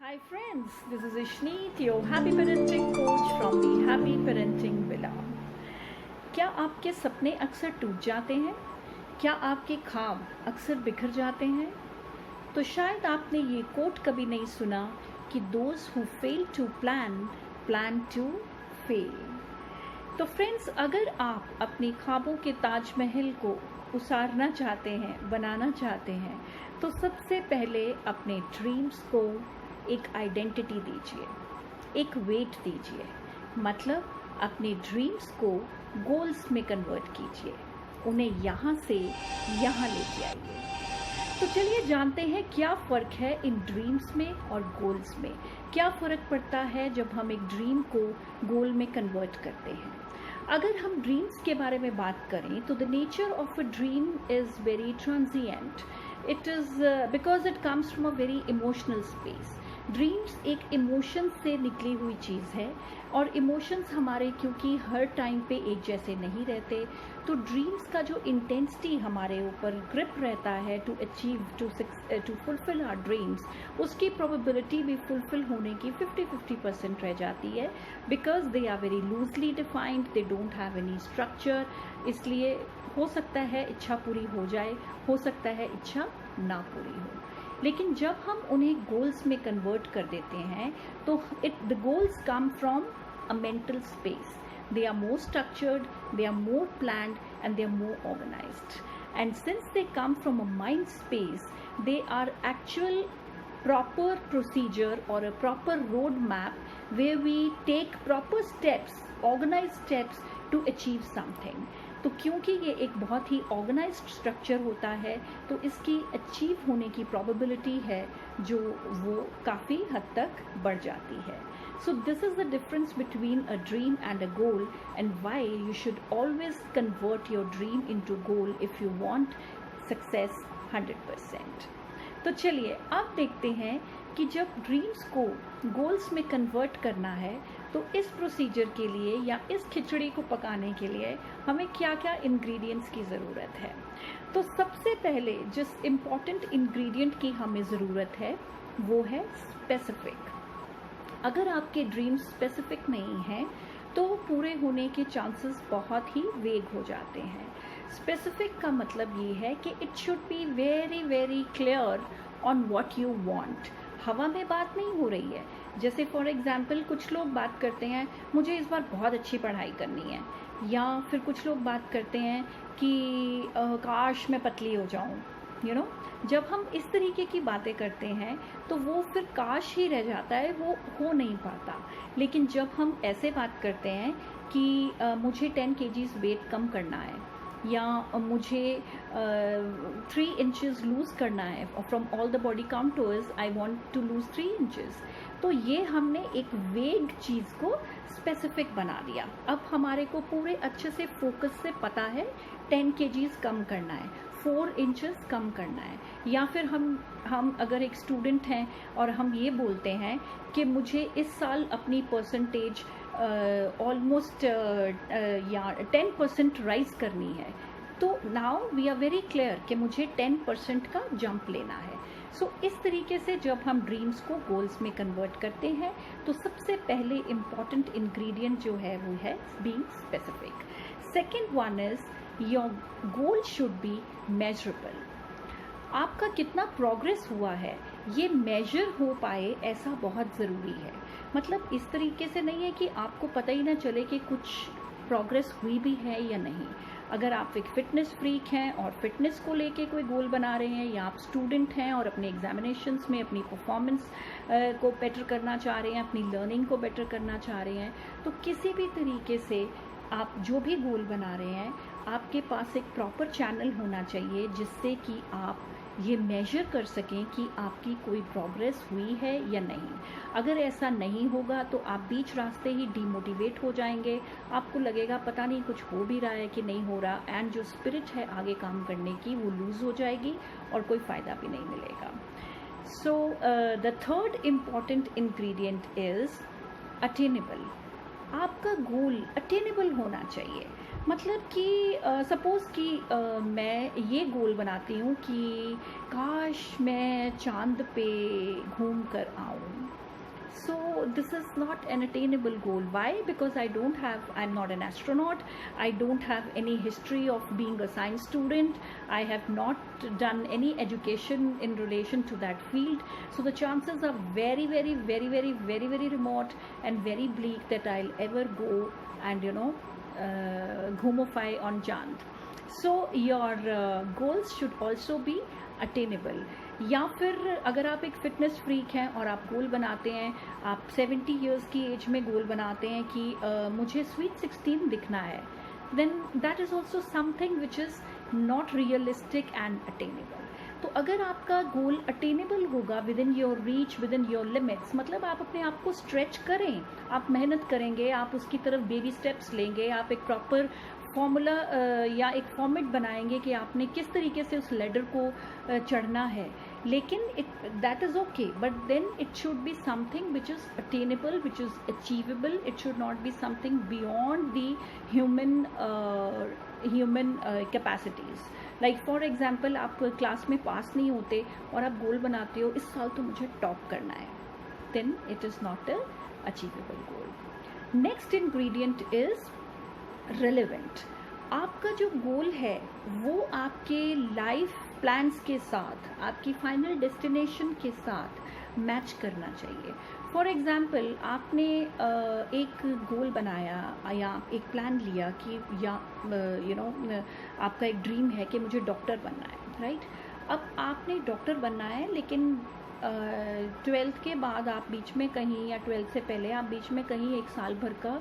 Hi friends, this is Ishneet, your happy parenting coach from the Happy Parenting Villa. क्या आपके सपने अक्सर टूट जाते हैं? क्या आपके ख्वाब अक्सर बिखर जाते हैं? तो शायद आपने ये कोट कभी नहीं सुना कि those who fail to plan to fail. तो फ्रेंड्स, अगर आप अपने ख्वाबों के ताजमहल को उसारना चाहते हैं, बनाना चाहते हैं, तो सबसे पहले अपने ड्रीम्स को एक आइडेंटिटी दीजिए, एक वेट दीजिए। मतलब अपने ड्रीम्स को गोल्स में कन्वर्ट कीजिए, उन्हें यहाँ से यहाँ लेके आइए। तो चलिए जानते हैं क्या फ़र्क है इन ड्रीम्स में और गोल्स में। क्या फ़र्क पड़ता है जब हम एक ड्रीम को गोल में कन्वर्ट करते हैं। अगर हम ड्रीम्स के बारे में बात करें तो the nature of a dream is very transient. It is because it comes from a very emotional space. Dreams एक इमोशंस से निकली हुई चीज़ है और इमोशंस हमारे क्योंकि हर टाइम पे एक जैसे नहीं रहते, तो ड्रीम्स का जो इंटेंसिटी हमारे ऊपर ग्रिप रहता है to achieve to fulfil our dreams, उसकी प्रोबेबिलिटी भी फुलफिल होने की 50% रह जाती है, because they are very loosely defined, they don't have any structure. इसलिए हो सकता है इच्छा पूरी हो जाए, हो सकता है इच्छा ना पूरी हो. लेकिन जब हम उन्हें गोल्स में कन्वर्ट कर देते हैं तो the goals come from a mental space. They are more structured, they are more planned, and they are more organized. And since they come from a mind space, they are actual proper procedure or a proper roadmap where we take proper steps, organized steps to achieve something. तो क्योंकि ये एक बहुत ही organised structure होता है तो इसकी achieve होने की प्रोबेबिलिटी है जो वो काफ़ी हद तक बढ़ जाती है. So this is the difference between a dream and a goal, and why you should always convert your dream into goal if you want success 100%. तो चलिए अब देखते हैं कि जब ड्रीम्स को गोल्स में कन्वर्ट करना है तो इस प्रोसीजर के लिए या इस खिचड़ी को पकाने के लिए हमें क्या क्या इंग्रेडिएंट्स की ज़रूरत है. तो सबसे पहले जिस इम्पॉर्टेंट इंग्रेडिएंट की हमें ज़रूरत है वो है स्पेसिफिक. अगर आपके ड्रीम्स स्पेसिफिक नहीं हैं तो पूरे होने के चांसेस बहुत ही वेग हो जाते हैं. स्पेसिफिक का मतलब ये है कि it should be very very clear on what you want. हवा में बात नहीं हो रही है. जैसे फॉर एग्जांपल कुछ लोग बात करते हैं मुझे इस बार बहुत अच्छी पढ़ाई करनी है, या फिर कुछ लोग बात करते हैं कि काश मैं पतली हो जाऊं. जब हम इस तरीके की बातें करते हैं तो वो फिर काश ही रह जाता है, वो हो नहीं पाता. लेकिन जब हम ऐसे बात करते हैं कि मुझे 10 kgs वेट कम करना है, या मुझे 3 inches लूज़ करना है from all the body contours, I want to lose 3 inches, तो ये हमने एक वेग चीज़ को स्पेसिफिक बना दिया. अब हमारे को पूरे अच्छे से फोकस से पता है 10 kgs कम करना है, 4 inches कम करना है. या फिर हम अगर एक स्टूडेंट हैं और हम ये बोलते हैं कि मुझे इस साल अपनी परसेंटेज ऑलमोस्ट या 10% राइज करनी है, तो now we are very clear कि मुझे 10% का जंप लेना है. सो इस तरीके से जब हम ड्रीम्स को गोल्स में कन्वर्ट करते हैं तो सबसे पहले इम्पॉर्टेंट इंग्रेडिएंट जो है वो है being specific. Second one is your goal should be measurable. आपका कितना प्रोग्रेस हुआ है ये मेजर हो पाए ऐसा बहुत ज़रूरी है. मतलब इस तरीके से नहीं है कि आपको पता ही ना चले कि कुछ प्रोग्रेस हुई भी है या नहीं. अगर आप एक फ़िटनेस फ्रीक हैं और फिटनेस को लेके कोई गोल बना रहे हैं, या आप स्टूडेंट हैं और अपने एग्जामिनेशंस में अपनी परफॉर्मेंस को बेटर करना चाह रहे हैं, अपनी लर्निंग को बेटर करना चाह रहे हैं, तो किसी भी तरीके से आप जो भी गोल बना रहे हैं आपके पास एक प्रॉपर चैनल होना चाहिए जिससे कि आप ये मेजर कर सकें कि आपकी कोई प्रोग्रेस हुई है या नहीं. अगर ऐसा नहीं होगा तो आप बीच रास्ते ही डीमोटिवेट हो जाएंगे, आपको लगेगा पता नहीं कुछ हो भी रहा है कि नहीं हो रहा, एंड जो स्पिरिट है आगे काम करने की वो लूज़ हो जाएगी और कोई फ़ायदा भी नहीं मिलेगा. So the third important ingredient is attainable. आपका गोल अटेनेबल होना चाहिए. मतलब कि सपोज़ कि मैं ये गोल बनाती हूँ कि काश मैं चांद पे घूम कर आऊँ, So this is not an attainable goal. Why? Because I'm not an astronaut, I don't have any history of being a science student, I have not done any education in relation to that field. So the chances are very remote and very bleak that I'll ever go and घूमोफाई on Chand. So your goals should also be attainable. या फिर अगर आप एक fitness freak हैं और आप गोल बनाते हैं, आप 70 इयर्स की एज में गोल बनाते हैं कि मुझे स्वीट 16 दिखना है, then that is also something which is not realistic and attainable. तो अगर आपका गोल अटेनेबल होगा within your reach, within your limits, मतलब आप अपने आप को स्ट्रेच करें, आप मेहनत करेंगे, आप उसकी तरफ बेबी स्टेप्स लेंगे, आप एक प्रॉपर फॉर्मूला या एक फॉर्मेट बनाएंगे कि आपने किस तरीके से उस लेडर को चढ़ना है. लेकिन that is okay, but then it should be something which is attainable, which is achievable. It should not be something beyond the human capacities. Like for example, आप क्लास में पास नहीं होते और आप गोल बनाते हो इस साल तो मुझे टॉप करना है, then it is not a achievable goal. Next ingredient is relevant. आपका जो गोल है वो आपके लाइफ प्लान्स के साथ, आपकी फाइनल डेस्टिनेशन के साथ मैच करना चाहिए. फॉर एग्ज़ाम्पल, आपने एक गोल बनाया या एक प्लान लिया कि या आपका एक ड्रीम है कि मुझे डॉक्टर बनना है, राइट? अब आपने डॉक्टर बनना है, लेकिन 12th के बाद आप बीच में कहीं, या 12th से पहले आप बीच में कहीं 1 साल भर का,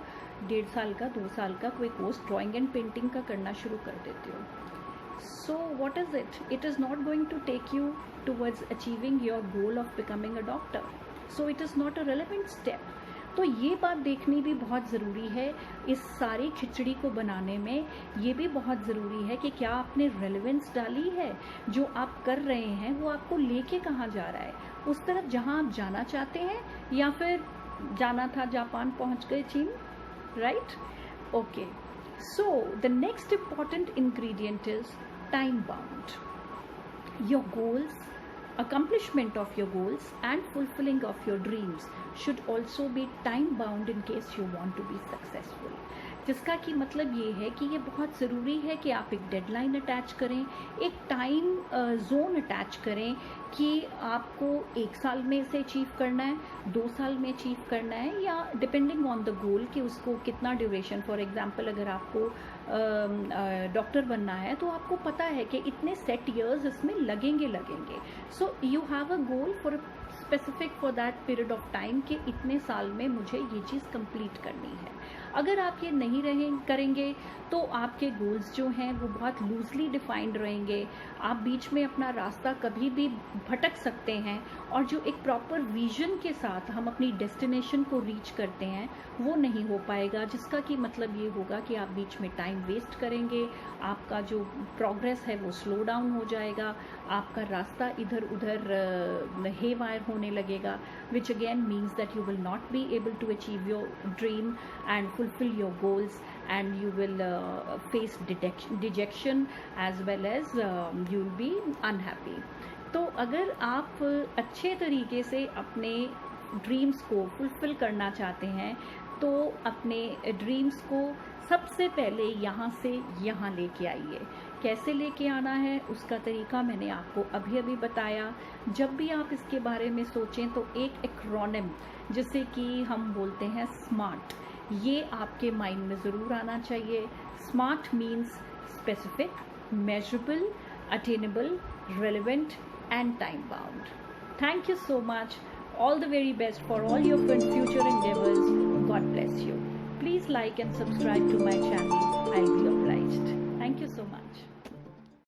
1.5 साल का, 2 साल का कोई कोर्स ड्राइंग एंड पेंटिंग का करना शुरू कर देते हो. So what is it? It is not going to take you towards achieving your goal of becoming a doctor. So it is not a relevant step. तो ये बात देखनी भी बहुत ज़रूरी है इस सारी खिचड़ी को बनाने में. ये भी बहुत ज़रूरी है कि क्या आपने रेलेवेंस डाली है, जो आप कर रहे हैं वो आपको लेके कहाँ जा रहा है, उस तरफ जहाँ आप जाना चाहते हैं, या फिर जाना था जापान पहुँच गए चीन, right? Okay. So the next important ingredient is time bound. Your goals, accomplishment of your goals and fulfilling of your dreams should also be time bound in case you want to be successful. जिसका कि मतलब ये है कि ये बहुत ज़रूरी है कि आप एक डेडलाइन अटैच करें, एक टाइम जोन अटैच करें कि आपको 1 साल में इसे अचीव करना है, 2 साल में अचीव करना है, या डिपेंडिंग ऑन द गोल कि उसको कितना ड्यूरेशन. फॉर एग्जांपल, अगर आपको डॉक्टर बनना है तो आपको पता है कि इतने सेट ईयर्स इसमें लगेंगे. So you have a goal for specific for that period of time कि इतने साल में मुझे ये चीज़ कंप्लीट करनी है. अगर आप ये नहीं करेंगे तो आपके गोल्स जो हैं वो बहुत लूजली डिफाइंड रहेंगे. आप बीच में अपना रास्ता कभी भी भटक सकते हैं, और जो एक प्रॉपर विजन के साथ हम अपनी डेस्टिनेशन को रीच करते हैं वो नहीं हो पाएगा. जिसका कि मतलब ये होगा कि आप बीच में टाइम वेस्ट करेंगे, आपका जो प्रोग्रेस है वो स्लो डाउन हो जाएगा, आपका रास्ता इधर उधर हे वायर होने लगेगा, which again means that you will not be able to achieve your dream and fulfill your goals, and you will face dejection as well as you will be unhappy. तो अगर आप अच्छे तरीके से अपने ड्रीम्स को फुलफिल करना चाहते हैं तो अपने ड्रीम्स को सबसे पहले यहाँ से यहाँ लेके आइए. कैसे लेके आना है उसका तरीका मैंने आपको अभी बताया. जब भी आप इसके बारे में सोचें तो एक एक्रोनिम जिसे कि हम बोलते हैं स्मार्ट, ये आपके माइंड में ज़रूर आना चाहिए. Smart means specific, measurable, attainable, relevant and time bound. Thank you so much. All the very best for all your future endeavors. God bless you. Please like and subscribe to my channel. I'll be obliged. Thank you so much.